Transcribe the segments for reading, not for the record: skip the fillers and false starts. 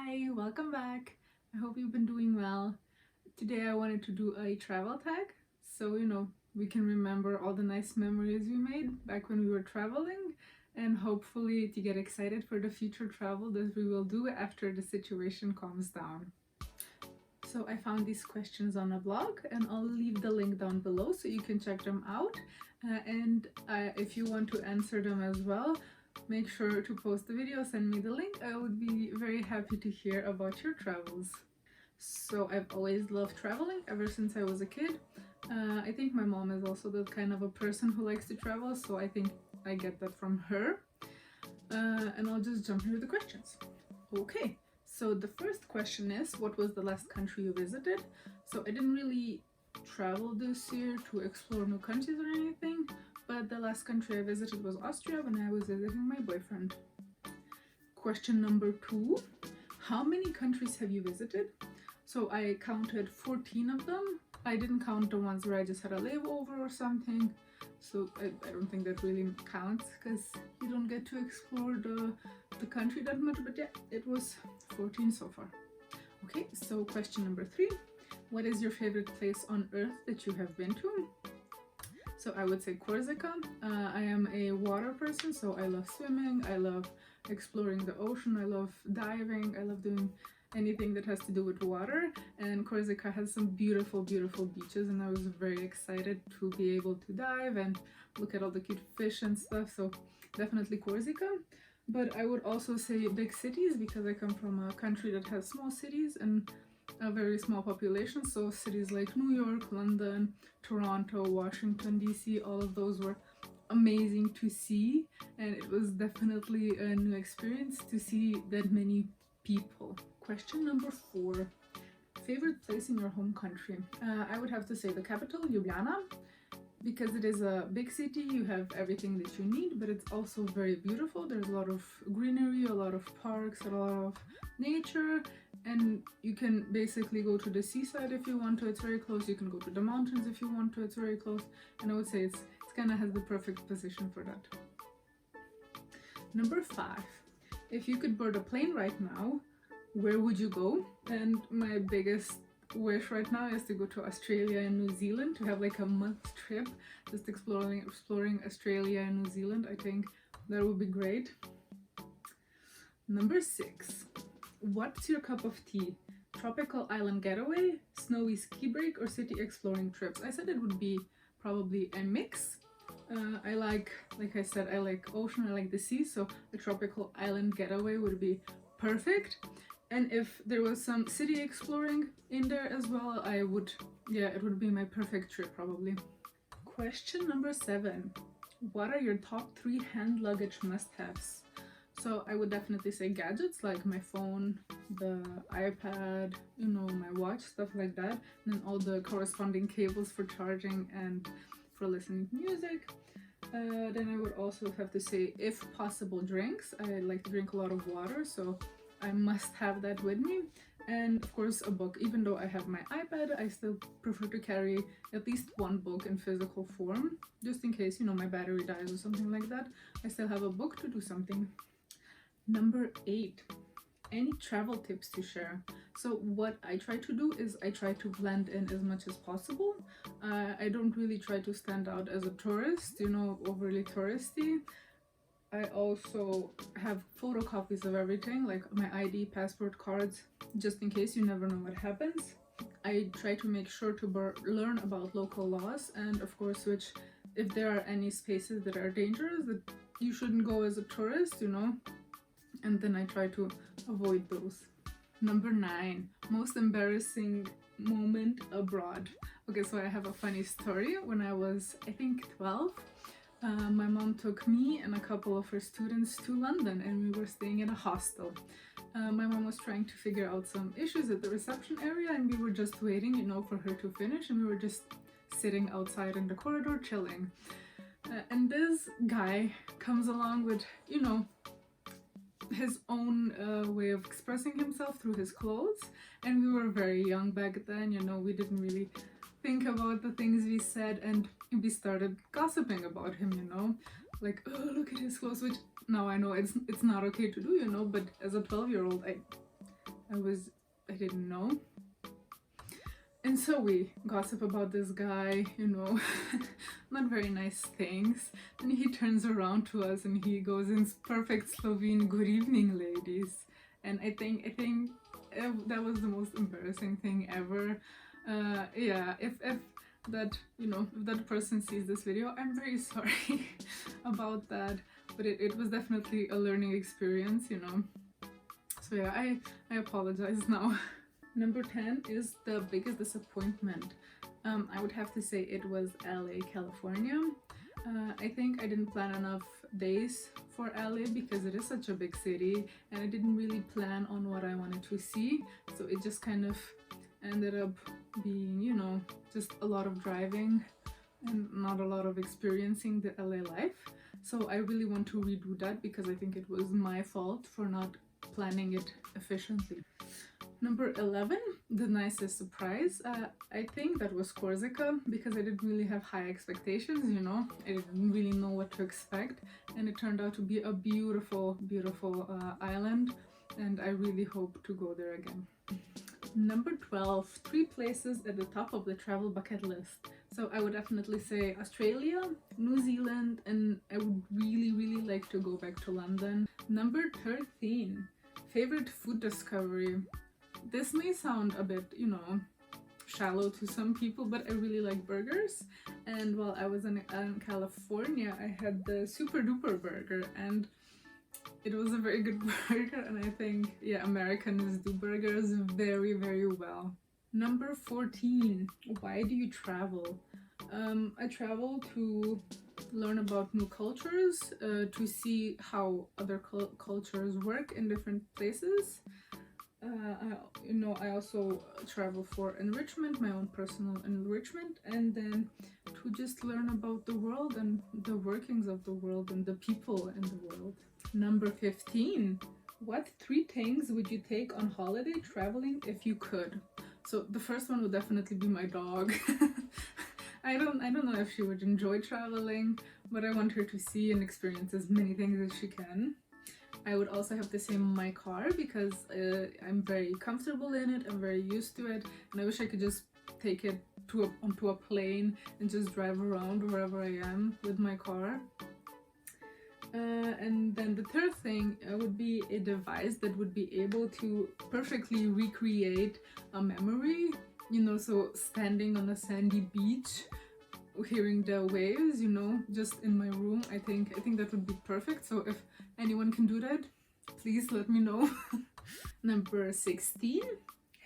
Hi, welcome back. I hope you've been doing well. Today I wanted to do a travel tag so we can remember all the nice memories we made back when we were traveling and hopefully to get excited for the future travel that we will do after the situation calms down. So I found these questions on a blog and I'll leave the link down below so you can check them out. If you want to answer them as well, make sure to post the video, send me the link. I would be very happy to hear about your travels. So I've always loved traveling ever since I was a kid. I think my mom is also the kind of a person who likes to travel, so I think I get that from her. And I'll just jump into the questions. Okay, so the first question is, what was the last country you visited? So I didn't really travel this year to explore new countries or anything, but the last country I visited was Austria when I was visiting my boyfriend. Question number 2, how many countries have you visited? So I counted 14 of them. I didn't count the ones where I just had a layover or something, so I don't think that really counts because you don't get to explore the country that much, but yeah, it was 14 so far. Okay, so question number 3, what is your favorite place on earth that you have been to? So I would say Corsica. I am a water person, so I love swimming, I love exploring the ocean, I love diving, I love doing anything that has to do with water, and Corsica has some beautiful beaches, and I was very excited to be able to dive and look at all the cute fish and stuff, so definitely Corsica. But I would also say big cities because I come from a country that has small cities and a very small population, so cities like New York, London, Toronto, Washington DC, all of those were amazing to see, and it was definitely a new experience to see that many people. Question number 4, favorite place in your home country? I would have to say the capital, Ljubljana, because it is a big city, you have everything that you need, but it's also very beautiful. There's a lot of greenery, a lot of parks, a lot of nature, and you can basically go to the seaside if you want to, it's very close. You can go to the mountains if you want to, it's very close, and I would say it's kind of has the perfect position for that. Number 5, if you could board a plane right now, where would you go? And my biggest wish right now is to go to Australia and New Zealand, to have like a month trip just exploring Australia and New Zealand. I think that would be great. Number 6, what's your cup of tea? Tropical island getaway, snowy ski break, or city exploring trips? I said it would be probably a mix. Like I said, I like ocean, I like the sea, so a tropical island getaway would be perfect. And if there was some city exploring in there as well, it would be my perfect trip probably. Question number 7, what are your top 3 hand luggage must-haves? So I would definitely say gadgets like my phone, the iPad, my watch, stuff like that, and then all the corresponding cables for charging and for listening to music. Then I would also have to say, if possible, drinks. I like to drink a lot of water, so I must have that with me. And of course a book. Even though I have my iPad, I still prefer to carry at least one book in physical form, just in case my battery dies or something like that. I still have a book to do something. Number 8, any travel tips to share? So what I try to do is I try to blend in as much as possible. I don't really try to stand out as a tourist, overly touristy. I also have photocopies of everything, like my ID, passport, cards, just in case. You never know what happens. I try to make sure to learn about local laws, and of course if there are any spaces that are dangerous that you shouldn't go as a tourist, and then I try to avoid those. Number 9, most embarrassing moment abroad. Okay, so I have a funny story. When I was, I think, 12, my mom took me and a couple of her students to London, and we were staying in a hostel. My mom was trying to figure out some issues at the reception area, and we were just waiting, for her to finish, and we were just sitting outside in the corridor chilling. And this guy comes along with, his own way of expressing himself through his clothes, and we were very young back then, we didn't really think about the things we said, and we started gossiping about him, like, oh, look at his clothes, which now I know it's not okay to do, but as a 12-year-old I didn't know. And so we gossip about this guy, you know, not very nice things. And he turns around to us and he goes in perfect Slovene, "Good evening, ladies." And I think that was the most embarrassing thing ever. Yeah, if that, you know, if that person sees this video, I'm very sorry about that. But it was definitely a learning experience, you know. So yeah, I apologize now. Number 10 is the biggest disappointment. I would have to say it was LA, California. I think I didn't plan enough days for LA because it is such a big city, and I didn't really plan on what I wanted to see. So it just kind of ended up being, you know, just a lot of driving and not a lot of experiencing the LA life. So I really want to redo that because I think it was my fault for not planning it efficiently. Number 11, the nicest surprise. I think that was Corsica because I didn't really have high expectations, you know. I didn't really know what to expect, and it turned out to be a beautiful, beautiful island, and I really hope to go there again. Number 12, 3 places at the top of the travel bucket list. So I would definitely say Australia, New Zealand, and I would really, really like to go back to London. Number 13, favorite food discovery. This may sound a bit, you know, shallow to some people, but I really like burgers. And while I was in California, I had the Super Duper burger, and it was a very good burger. And I think, yeah, Americans do burgers very, very well. Number 14, why do you travel? I travel to learn about new cultures, to see how other cultures work in different places. I also travel for enrichment, my own personal enrichment, and then to just learn about the world and the workings of the world and the people in the world. Number 15, what 3 things would you take on holiday traveling if you could? So the first one would definitely be my dog. I don't know if she would enjoy traveling, but I want her to see and experience as many things as she can. I would also have to say my car because I'm very comfortable in it, I'm very used to it, and I wish I could just take it onto a plane and just drive around wherever I am with my car. And then the third thing would be a device that would be able to perfectly recreate a memory, you know, so standing on a sandy beach, hearing the waves, you know, just in my room. I think that would be perfect. So if anyone can do that, please let me know. Number 16,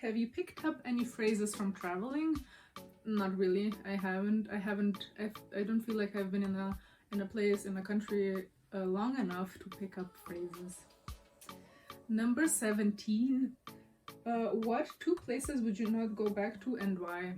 have you picked up any phrases from traveling? Not really. I don't feel like I've been in a place, in a country long enough to pick up phrases. Number 17, what 2 places would you not go back to and why?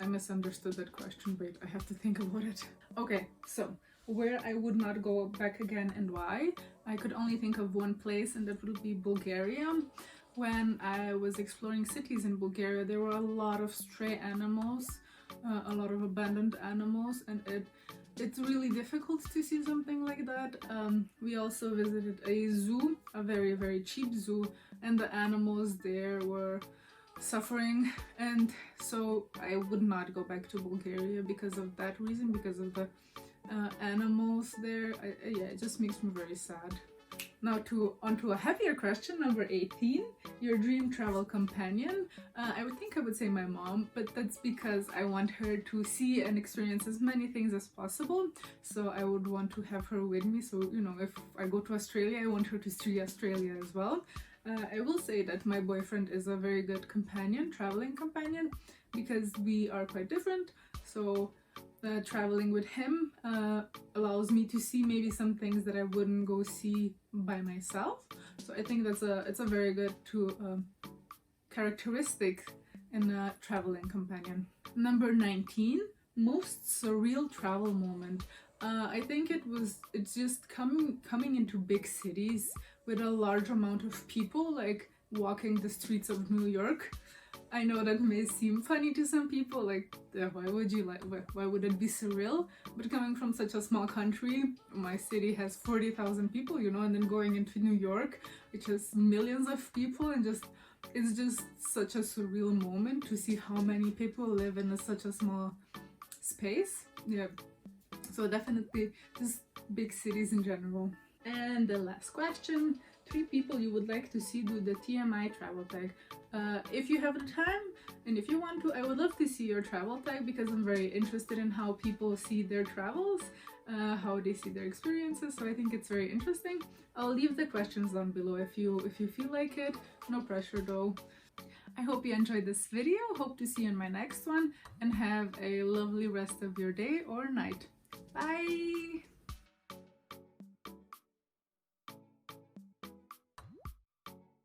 I misunderstood that question. Wait, I have to think about it. Okay, so where I would not go back again and why? I could only think of one place, and that would be Bulgaria. When I was exploring cities in Bulgaria, there were a lot of stray animals, a lot of abandoned animals, and it's really difficult to see something like that. We also visited a zoo, a very, very cheap zoo, and the animals there were suffering, and so I would not go back to Bulgaria because of that reason, because of the animals there. Yeah, it just makes me very sad. Now onto a happier question, number 18, your dream travel companion. I would say my mom, but that's because I want her to see and experience as many things as possible. So I would want to have her with me. So, you know, if I go to Australia, I want her to see Australia as well. I will say that my boyfriend is a very good companion, traveling companion, because we are quite different. So traveling with him allows me to see maybe some things that I wouldn't go see by myself. So I think it's a very good characteristic in a traveling companion. Number 19, most surreal travel moment. I think it's just coming into big cities with a large amount of people, like walking the streets of New York. I know that may seem funny to some people, like why would you like why would it be surreal? But coming from such a small country, my city has 40,000 people, you know, and then going into New York, which has millions of people, and just it's just such a surreal moment to see how many people live in such a small space. Yeah, so definitely just big cities in general. And the last question, 3 people you would like to see do the TMI travel tag. If you have the time and if you want to, I would love to see your travel tag because I'm very interested in how people see their travels, how they see their experiences, so I think it's very interesting. I'll leave the questions down below if you feel like it. No pressure though. I hope you enjoyed this video, hope to see you in my next one, and have a lovely rest of your day or night. Bye!